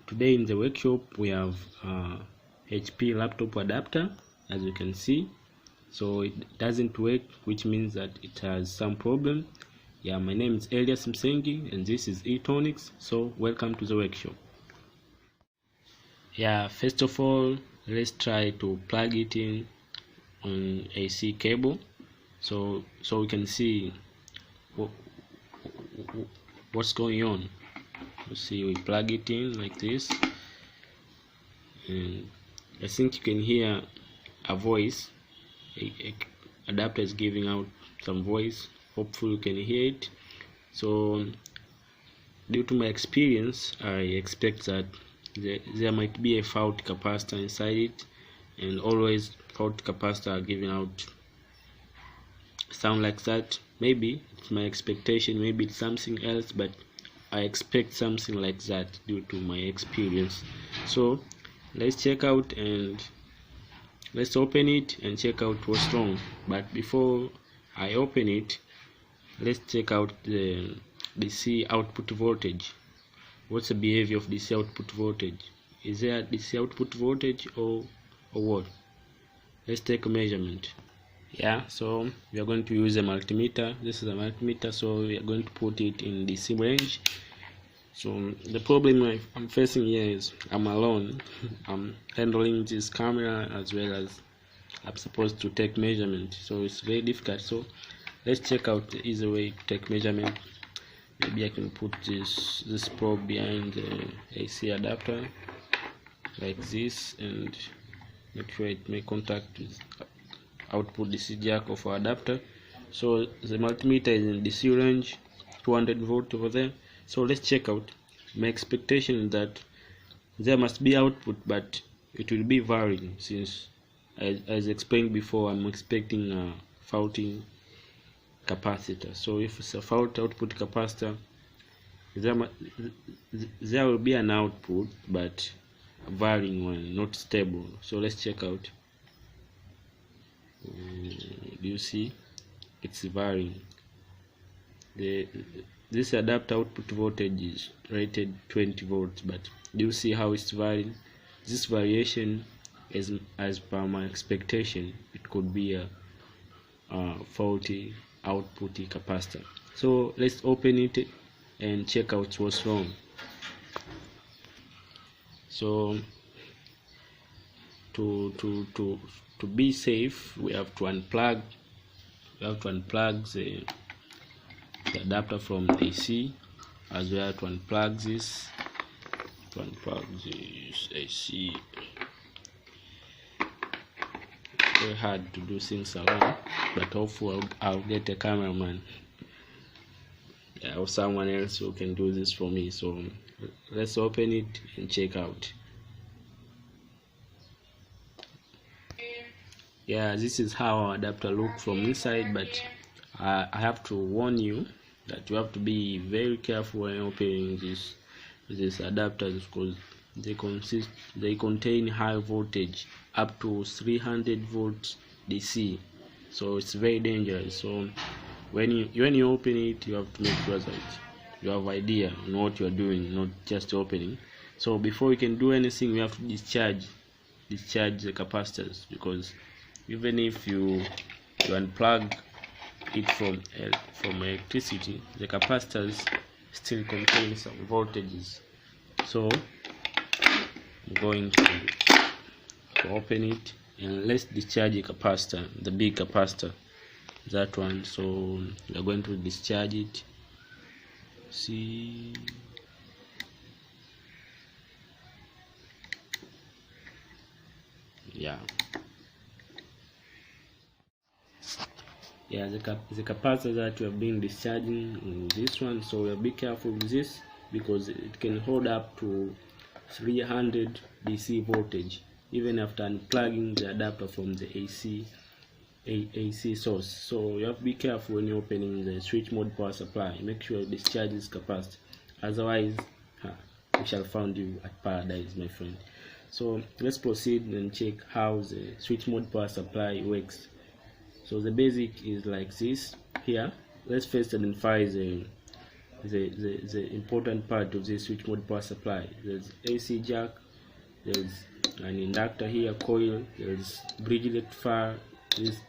Today in the workshop we have HP laptop adapter, as you can see. So it doesn't work, which means that it has some problem. Yeah, my name is Elias Msengi and this is Etonics. So welcome to the workshop. Yeah, first of all, let's try to plug it in on AC cable, so we can see what's going on. You see, we plug it in like this, and I think you can hear a voice. A adapter is giving out some voice. Hopefully you can hear it. So due to my experience, I expect that there might be a fault capacitor inside it, and always fault capacitor are giving out sound like that. Maybe it's my expectation, maybe it's something else, but I expect something like that due to my experience. So let's check out and let's open it and check out what's wrong. But before I open it, let's check out the DC output voltage. What's the behavior of DC output voltage? Is there DC output voltage or what? Let's take a measurement. Yeah, so we are going to use a multimeter. This is a multimeter, so we are going to put it in DC range. So the problem I'm facing here is I'm alone. I'm handling this camera as well as I'm supposed to take measurement, so it's very difficult. So let's check out the easy way to take measurement. Maybe I can put this probe behind the AC adapter like this and make sure it make contact with output DC jack of our adapter. So the multimeter is in DC range, 200 volt over there. So let's check out. My expectation is that there must be output, but it will be varying, since as explained before, I'm expecting a faulty capacitor. So if it's a fault output capacitor, there will be an output, but a varying one, not stable. So let's check out. Do you see? It's varying. This adapter output voltage is rated 20 volts, but do you see how it's varying? This variation is, as per my expectation, it could be a faulty output capacitor. So let's open it and check out what's wrong. So to be safe, we have to unplug the adapter from AC, as well as to unplug this AC. Very hard to do things alone, but hopefully I'll get a cameraman, or someone else who can do this for me. So let's open it and check out. Yeah, this is how our adapter looks from inside, but I have to warn you that you have to be very careful when opening these adapters, because they contain high voltage, up to 300 volts DC. So it's very dangerous. So when you open it, you have to make sure that you have idea in what you are doing, not just opening. So before you can do anything, you have to discharge the capacitors, because even if you unplug it from electricity, the capacitors still contain some voltages. So I'm going to open it and let's discharge the capacitor, the big capacitor, that one. So we're going to discharge it. See, yeah, the capacitor that we have been discharging in this one. So we'll be careful with this, because it can hold up to 300 DC voltage even after unplugging the adapter from the AC source. So you have to be careful when you're opening the switch mode power supply. Make sure you discharge this capacitor, otherwise we shall find you at paradise, my friend. So let's proceed and check how the switch mode power supply works. So the basic is like this. Here, let's first identify the the important part of this switch mode power supply. There's AC jack, there's an inductor here, coil, there's bridge rectifier, this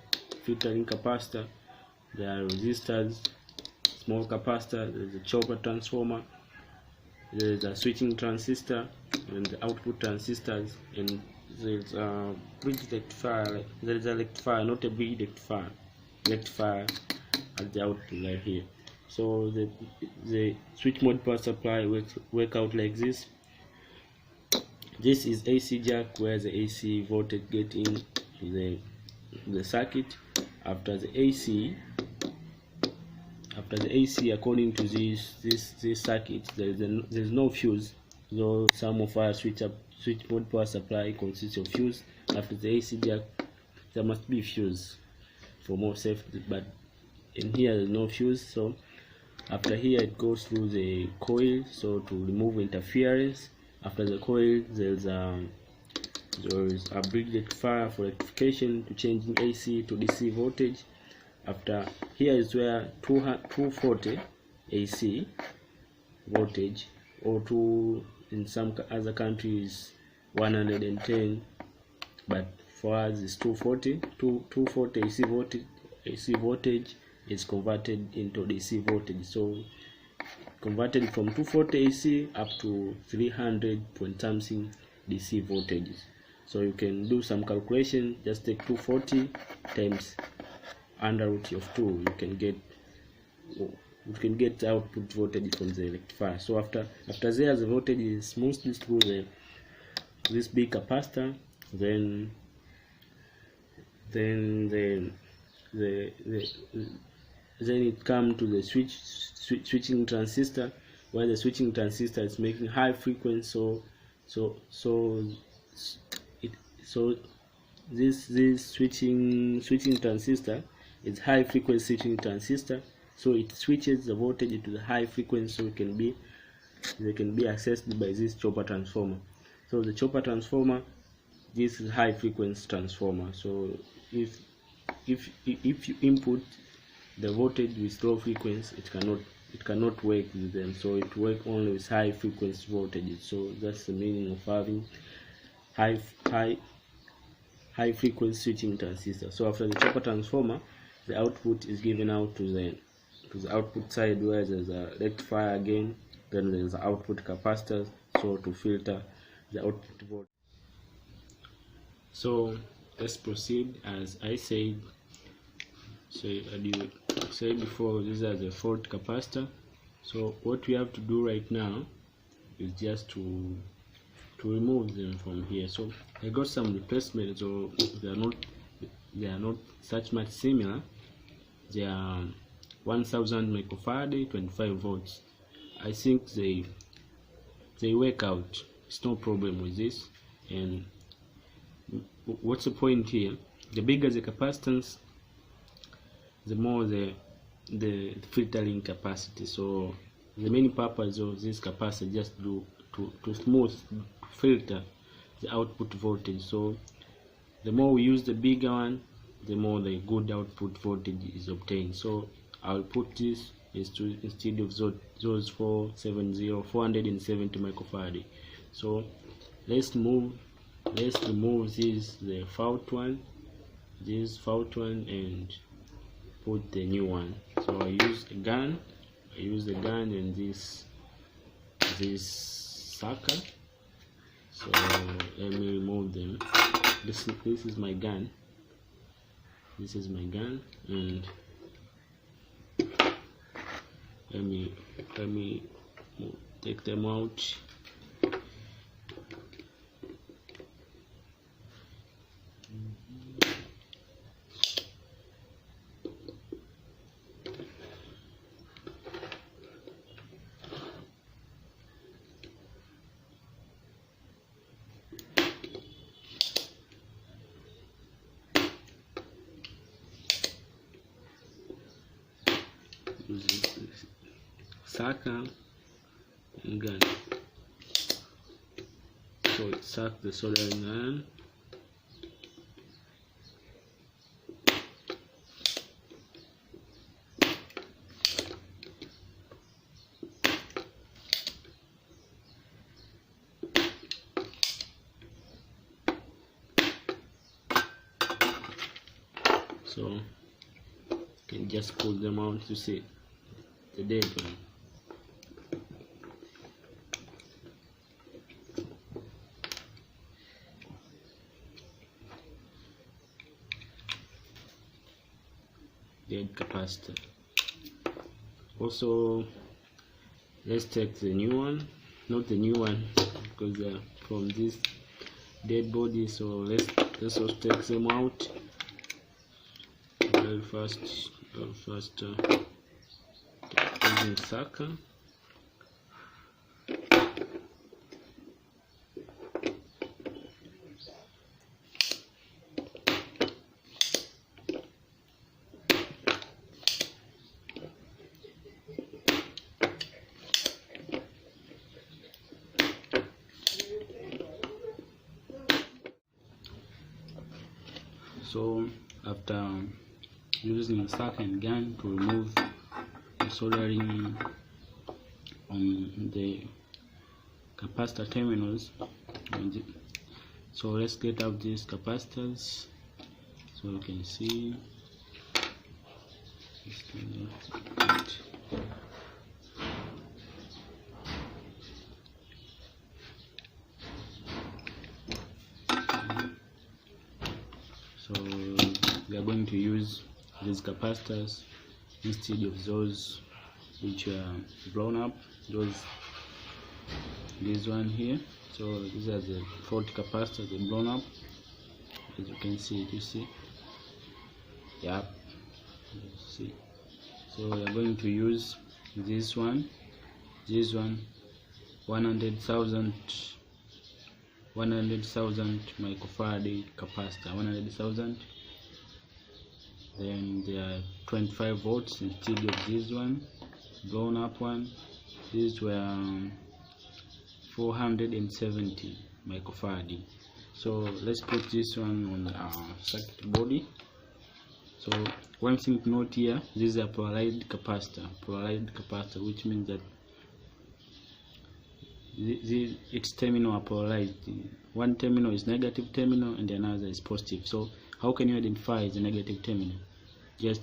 filtering capacitor, there are resistors, small capacitor, there's a chopper transformer, there's a switching transistor and the output transistors, and there's a bridge rectifier. There is a rectifier, not a bridge rectifier at the output right here. So the switch mode power supply work out like this. This is AC jack, where the AC voltage get in the circuit. After the AC, according to this circuit, there's no fuse. So some of our switch mode power supply consists of fuse. After the AC jack, there must be fuse for more safety, but in here there's no fuse. So after here it goes through the coil, so to remove interference. After the coil, there is a bridge rectifier for rectification, to changing AC to DC voltage. After here is where 240 AC voltage, or in some other countries 110, but for us it's 240 AC voltage is converted into DC voltage. So converted from 240 AC up to 300 point something DC voltages. So you can do some calculation. Just take 240 times under root of 2. You can get output voltage from the rectifier. So after there, the voltage is mostly through this big capacitor. Then it comes to the switching transistor, where the switching transistor is making high frequency. So this switching transistor is high frequency switching transistor. So it switches the voltage to the high frequency, so they can be accessed by this chopper transformer. So the chopper transformer, this is high frequency transformer. So if you input the voltage with low frequency, it cannot work with them. So it works only with high frequency voltage. So that's the meaning of having high frequency switching transistor. So after the chopper transformer, the output is given out to the output side, where there's a rectifier again, then there's the output capacitor, so to filter the output voltage. So let's proceed. As I said, before, these are the fault capacitor. So what we have to do right now is just to remove them from here. So I got some replacements, so they are not such much similar. They are 1000 microfarad, 25 volts. I think they work out. It's no problem with this. And what's the point here? The bigger the capacitance, the more the filtering capacity. So the main purpose of this capacitor just to filter the output voltage. So the more we use the bigger one, the more the good output voltage is obtained. So I'll put this instead of those 470 microfarad. So let's remove the fault one, and put the new one. So I use the gun and this sucker. So let me remove them. This is my gun. And let me take them out. Sucker and gun. So it sucks the soldering iron. so you can just pull them out to see the dead one. Dead capacitor. Also, let's take the new one, not the new one because they're from this dead body. So let's also take them out very fast. Using sucker. So after using a sucker and gun to remove the soldering on the capacitor terminals, so let's get out these capacitors so you can see. So we are going to use these capacitors instead of those which are blown up, this one here. So these are the 40 capacitors, they blown up, as you can see. You see, yeah, see. So we are going to use this one 100,000 microfarad capacitor, 100,000. Then there are 25 volts instead of this one blown up one. These were 470 microfarad. So let's put this one on our circuit body. So one thing to note here, this is a polarized capacitor, which means that its terminal are polarized. One terminal is negative terminal and another is positive. So how can you identify the negative terminal? Just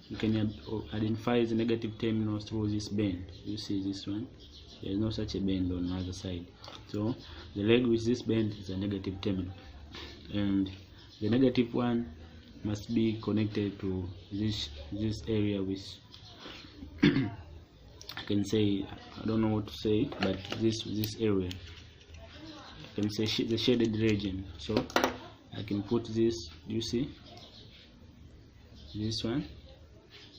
you can identify the negative terminal through this bend. You see this one, there is no such a bend on the other side. So the leg with this bend is a negative terminal, and the negative one must be connected to this area with I can say, I don't know what to say, but this area, I can say the shaded region. So I can put this, you see this one,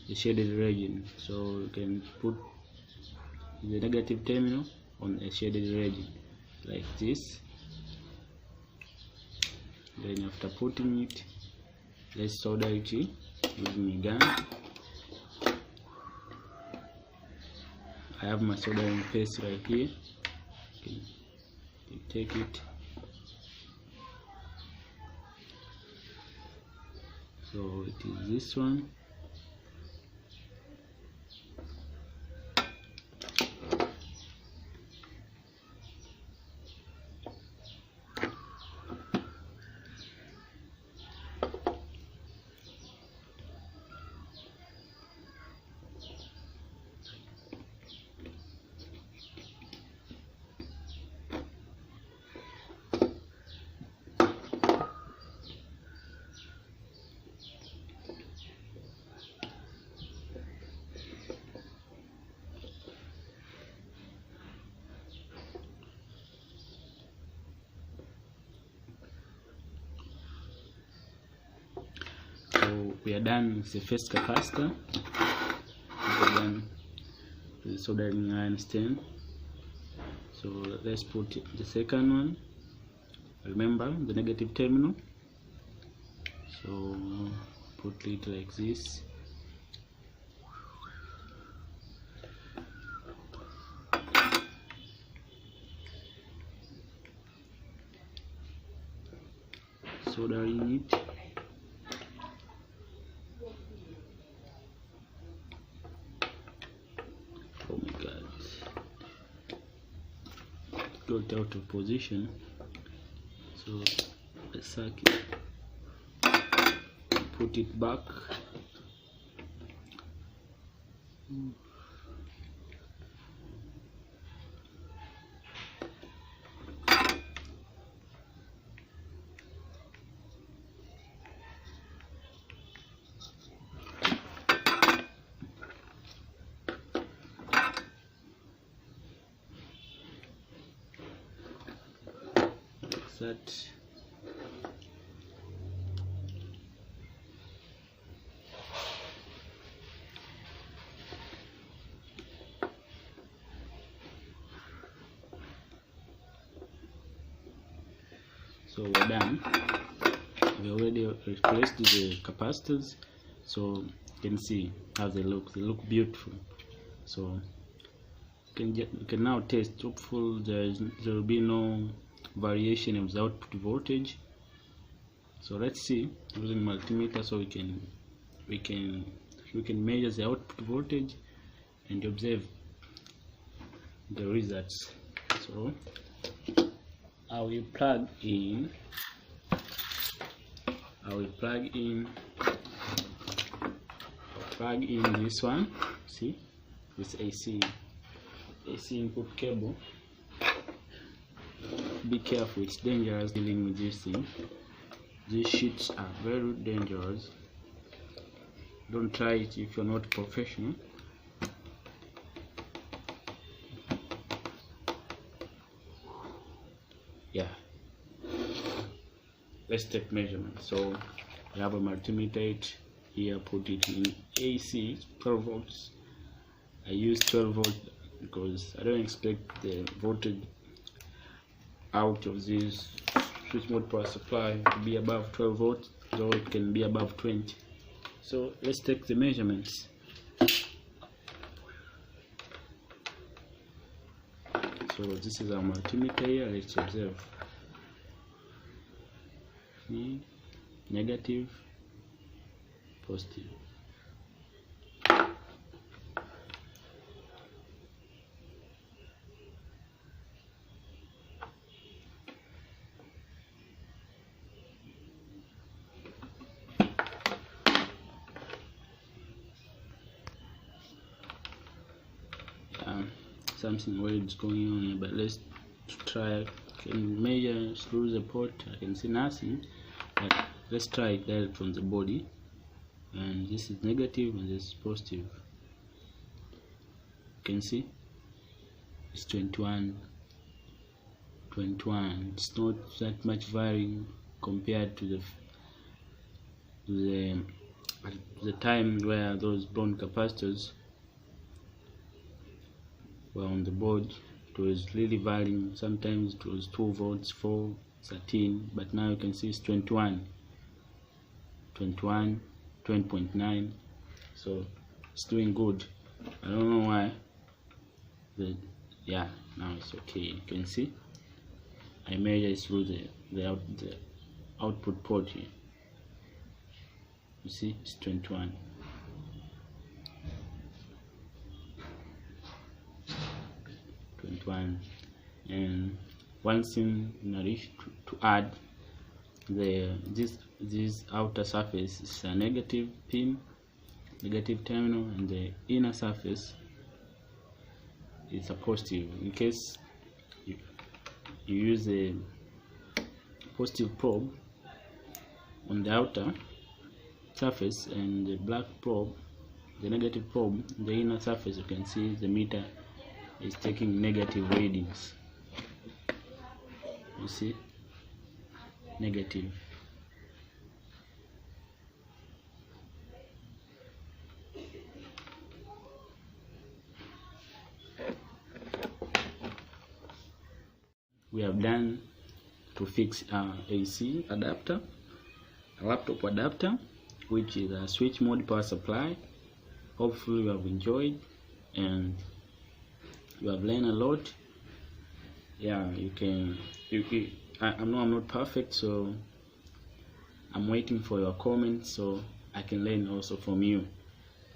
the shaded region. So you can put the negative terminal on a shaded region like this. Then after putting it, let's solder it using a gun. I have my soldering paste right here. Okay, you take it. So it is this one. So we are done with the first capacitor. We are done with the soldering iron stem. So let's put the second one. Remember the negative terminal. So put it like this. Soldering it. Oh my god, got out of position. So the circuit, put it back. That so we're done. We already replaced the capacitors, so you can see how they look. They look beautiful. So you can now test. Hopefully there will be no variation of the output voltage. So let's see using multimeter, so we can measure the output voltage and observe the results. So I will plug in this one. See, this AC input cable. Be careful, it's dangerous dealing with this thing. These sheets are very dangerous. Don't try it if you're not professional. Yeah, let's take measurements. So we have a multimeter here, put it in AC 12 volts. I use 12 volts because I don't expect the voltage out of this switch mode power supply to be above 12 volts, though it can be above 20. So let's take the measurements. So this is our multimeter here. Let's observe. See, negative, positive. Something weird is going on here, but let's try. Can measure through the port. I can see nothing, but let's try it direct from the body. And this is negative and this is positive. You can see it's 21. It's not that much varying compared to the time where those bond capacitors were on the board. It was really varying. Sometimes it was 2 volts, 4, 13, but now you can see it's 20.9. So it's doing good. I don't know why. Yeah, now it's okay. You can see I measure it through the output port here. You see it's 21. And one thing I wish to add, this outer surface is a negative pin, negative terminal, and the inner surface is a positive. In case you use a positive probe on the outer surface and the black probe, the negative probe, the inner surface, you can see the meter is taking negative readings. You see, negative. We have done to fix our AC adapter, a laptop adapter, which is a switch mode power supply. Hopefully you have enjoyed and you have learned a lot. Yeah, I know I'm not perfect, so I'm waiting for your comments so I can learn also from you.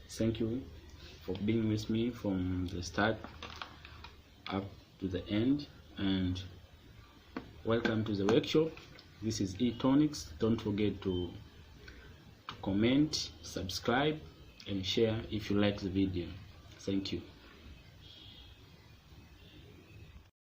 Thank you for being with me from the start up to the end, and welcome to the workshop. This is eTonics. Don't forget to comment, subscribe and share if you like the video. Thank you.